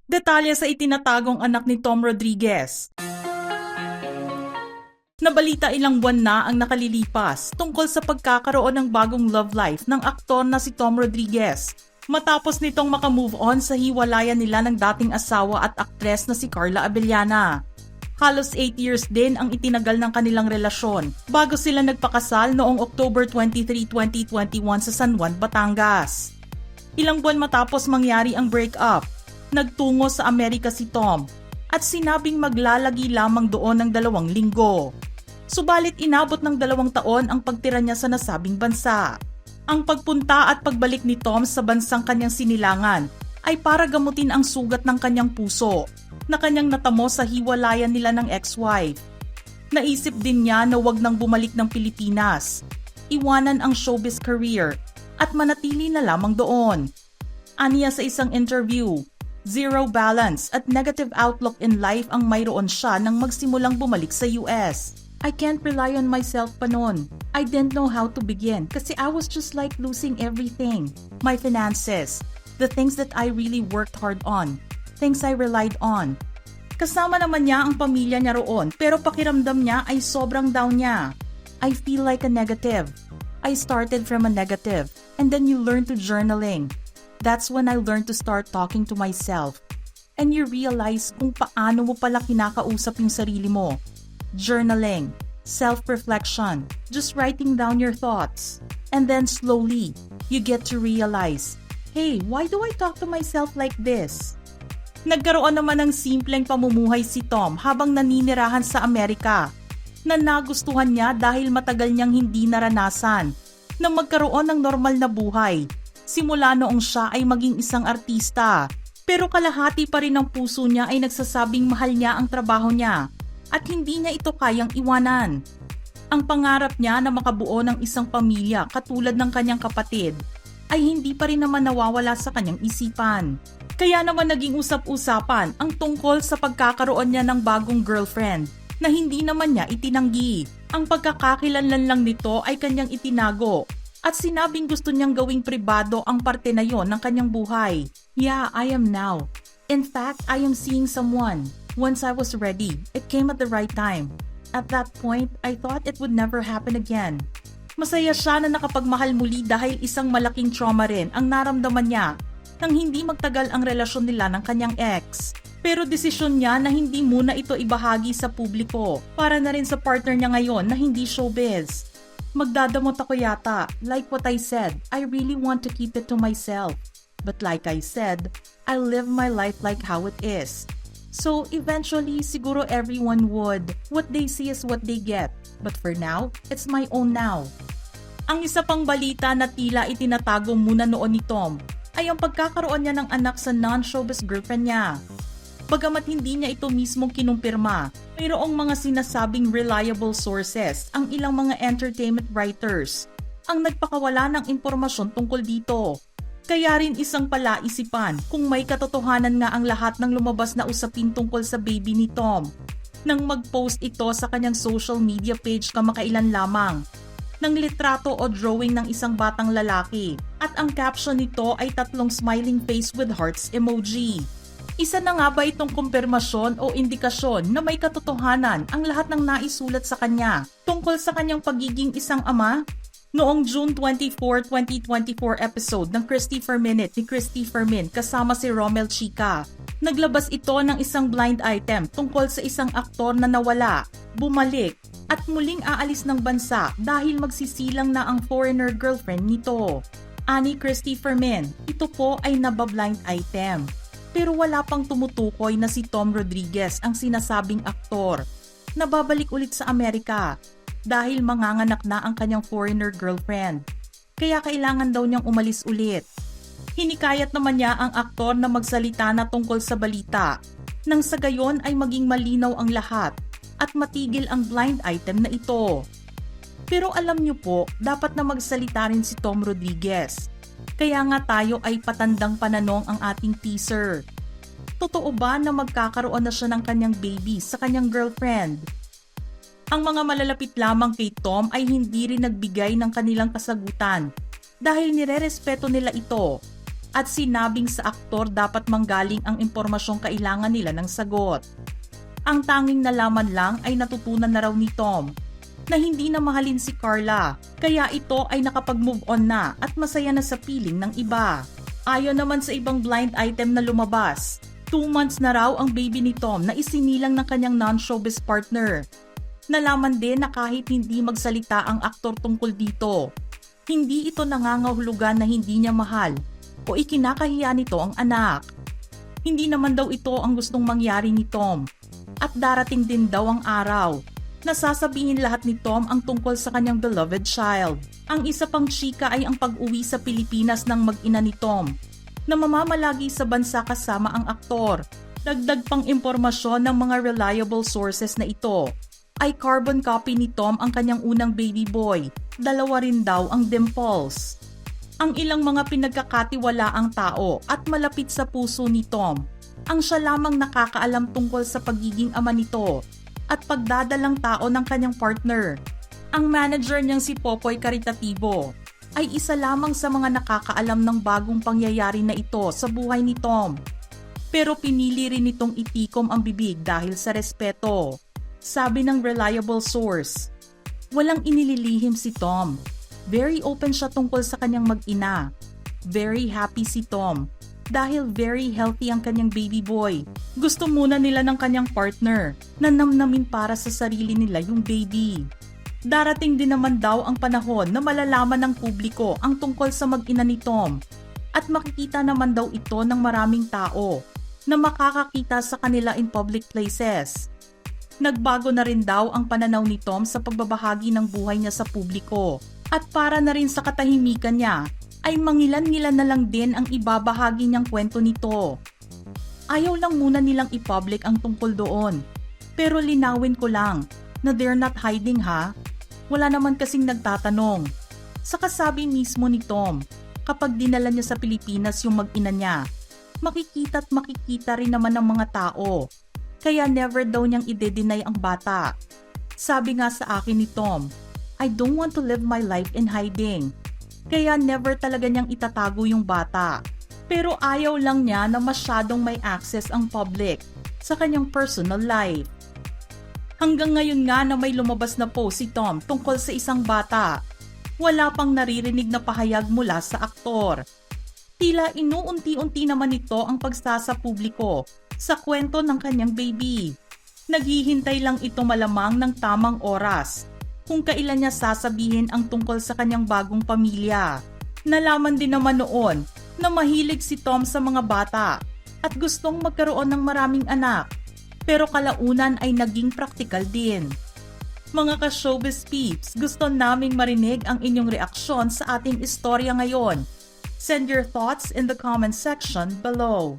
Detalye sa itinatagong anak ni Tom Rodriguez. Nabalita ilang buwan na ang nakalilipas tungkol sa pagkakaroon ng bagong love life ng aktor na si Tom Rodriguez matapos nitong makamove on sa hiwalayan nila ng dating asawa at aktres na si Carla Abellana. Halos 8 years din ang itinagal ng kanilang relasyon bago sila nagpakasal noong October 23, 2021 sa San Juan, Batangas. Ilang buwan matapos mangyari ang breakup, nagtungo sa Amerika si Tom at sinabing maglalagi lamang doon ng 2 linggo. Subalit inabot ng 2 taon ang pagtira niya sa nasabing bansa. Ang pagpunta at pagbalik ni Tom sa bansang kanyang sinilangan ay para gamutin ang sugat ng kanyang puso na kanyang natamo sa hiwalayan nila ng ex-wife. Naisip din niya na wag nang bumalik ng Pilipinas, iwanan ang showbiz career at manatili na lamang doon. Aniya sa isang interview, zero balance at negative outlook in life ang mayroon siya nang magsimulang bumalik sa US. I can't rely on myself pa noon. I didn't know how to begin kasi I was just like losing everything. My finances, the things that I really worked hard on, things I relied on. Kasama naman niya ang pamilya niya roon pero pakiramdam niya ay sobrang down niya. I feel like a negative. I started from a negative and then you learn to journaling. That's when I learned to start talking to myself. And you realize kung paano mo pala kinakausap yung sarili mo. Journaling, self-reflection, just writing down your thoughts. And then slowly, you get to realize, hey, why do I talk to myself like this? Nagkaroon naman ng simpleng pamumuhay si Tom habang naninirahan sa Amerika na nagustuhan niya dahil matagal niyang hindi naranasan na magkaroon ng normal na buhay. Simula noong siya ay maging isang artista. Pero kalahati pa rin ng puso niya ay nagsasabing mahal niya ang trabaho niya at hindi niya ito kayang iwanan. Ang pangarap niya na makabuo ng isang pamilya katulad ng kanyang kapatid ay hindi pa rin naman nawawala sa kanyang isipan. Kaya naman naging usap-usapan ang tungkol sa pagkakaroon niya ng bagong girlfriend na hindi naman niya itinanggi. Ang pagkakakilanlan lang nito ay kanyang itinago at sinabing gusto niyang gawing pribado ang parte na yon ng kanyang buhay. Yeah, I am now. In fact, I am seeing someone. Once I was ready, it came at the right time. At that point, I thought it would never happen again. Masaya siya na nakapagmahal muli dahil isang malaking trauma rin ang naramdaman niya nang hindi magtagal ang relasyon nila ng kanyang ex. Pero desisyon niya na hindi muna ito ibahagi sa publiko para na rin sa partner niya ngayon na hindi showbiz. Magdadamot ako yata, like what I said, I really want to keep it to myself. But like I said, I live my life like how it is. So eventually, siguro everyone would. What they see is what they get. But for now, it's my own now. Ang isa pang balita na tila itinatago muna noon ni Tom ay ang pagkakaroon niya ng anak sa non-showbiz girlfriend niya. Bagamat hindi niya ito mismong kinumpirma, mayroong mga sinasabing reliable sources ang ilang mga entertainment writers ang nagpakawala ng impormasyon tungkol dito. Kaya rin isang palaisipan kung may katotohanan nga ang lahat ng lumabas na usapin tungkol sa baby ni Tom nang mag-post ito sa kanyang social media page kamakailan lamang ng litrato o drawing ng isang batang lalaki at ang caption nito ay 3 smiling face with hearts emoji. Isa na nga ba itong kumpirmasyon o indikasyon na may katotohanan ang lahat ng naisulat sa kanya tungkol sa kanyang pagiging isang ama? Noong June 24, 2024 episode ng Christopher Minute ni Christopher Min kasama si Romel Chica, naglabas ito ng isang blind item tungkol sa isang aktor na nawala, bumalik, at muling aalis ng bansa dahil magsisilang na ang foreigner girlfriend nito. Ani Christopher Min, ito po ay nabablind item. Pero wala pang tumutukoy na si Tom Rodriguez ang sinasabing aktor. Nababalik ulit sa Amerika dahil manganganak na ang kanyang foreigner girlfriend. Kaya kailangan daw niyang umalis ulit. Hinikayat naman niya ang aktor na magsalita na tungkol sa balita nang sa gayon ay maging malinaw ang lahat at matigil ang blind item na ito. Pero alam niyo po, dapat na magsalita rin si Tom Rodriguez. Kaya nga tayo ay patandang pananong ang ating teaser. Totoo ba na magkakaroon na siya ng kanyang baby sa kanyang girlfriend? Ang mga malalapit lamang kay Tom ay hindi rin nagbigay ng kanilang kasagutan dahil nirerespeto nila ito. at sinabing sa aktor dapat manggaling ang impormasyong kailangan nila ng sagot. Ang tanging nalaman lang ay natutunan na raw ni Tom na hindi na mahalin si Carla, kaya ito ay nakapag-move on na at masaya na sa piling ng iba. Ayon naman sa ibang blind item na lumabas, 2 months na raw ang baby ni Tom na isinilang ng kanyang non-showbiz partner. Nalaman din na kahit hindi magsalita ang aktor tungkol dito, hindi ito nangangahulugan na hindi niya mahal o ikinakahiya nito ang anak. Hindi naman daw ito ang gustong mangyari ni Tom at darating din daw ang araw na sasabihin lahat ni Tom ang tungkol sa kanyang beloved child. Ang isa pang chika ay ang pag-uwi sa Pilipinas ng mag-ina ni Tom na mamamalagi sa bansa kasama ang aktor. Dagdag pang impormasyon ng mga reliable sources na ito ay carbon copy ni Tom ang kanyang unang baby boy. 2 rin daw ang dimples. Ang ilang mga pinagkakatiwalaang tao at malapit sa puso ni Tom ang siya lamang nakakaalam tungkol sa pagiging ama nito at pagdadalang tao ng kanyang partner. Ang manager niyang si Popoy Caritativo ay isa lamang sa mga nakakaalam ng bagong pangyayari na ito sa buhay ni Tom. Pero pinili rin itong itikom ang bibig dahil sa respeto. Sabi ng reliable source, walang inililihim si Tom. Very open siya tungkol sa kanyang mag-ina. Very happy si Tom dahil very healthy ang kanyang baby boy. Gusto muna nila ng kanyang partner na namnamin para sa sarili nila yung baby. Darating din naman daw ang panahon na malalaman ng publiko ang tungkol sa mag-ina ni Tom at makikita naman daw ito ng maraming tao na makakakita sa kanila in public places. Nagbago na rin daw ang pananaw ni Tom sa pagbabahagi ng buhay niya sa publiko at para na rin sa katahimikan niya ay mangilan-ngilan na lang din ang ibabahagi niyang kwento nito. Ayaw lang muna nilang i-public ang tungkol doon. Pero linawin ko lang na they're not hiding ha. Wala naman kasing nagtatanong. Sa kasabi mismo ni Tom, kapag dinala niya sa Pilipinas yung mag-ina niya, makikita at makikita rin naman ng mga tao. Kaya never daw niyang ide-deny ang bata. Sabi nga sa akin ni Tom, I don't want to live my life in hiding. Kaya never talaga niyang itatago yung bata. Pero ayaw lang niya na masyadong may access ang public sa kanyang personal life. Hanggang ngayon nga na may lumabas na post si Tom tungkol sa isang bata, wala pang naririnig na pahayag mula sa aktor. Tila inuunti-unti naman ito ang pagsasa publiko sa kwento ng kanyang baby. Naghihintay lang ito malamang ng tamang oras kung kailan niya sasabihin ang tungkol sa kanyang bagong pamilya. Nalaman din naman noon na mahilig si Tom sa mga bata at gustong magkaroon ng maraming anak, pero kalaunan ay naging praktikal din. Mga ka-showbiz peeps, gusto naming marinig ang inyong reaksyon sa ating istorya ngayon. Send your thoughts in the comment section below.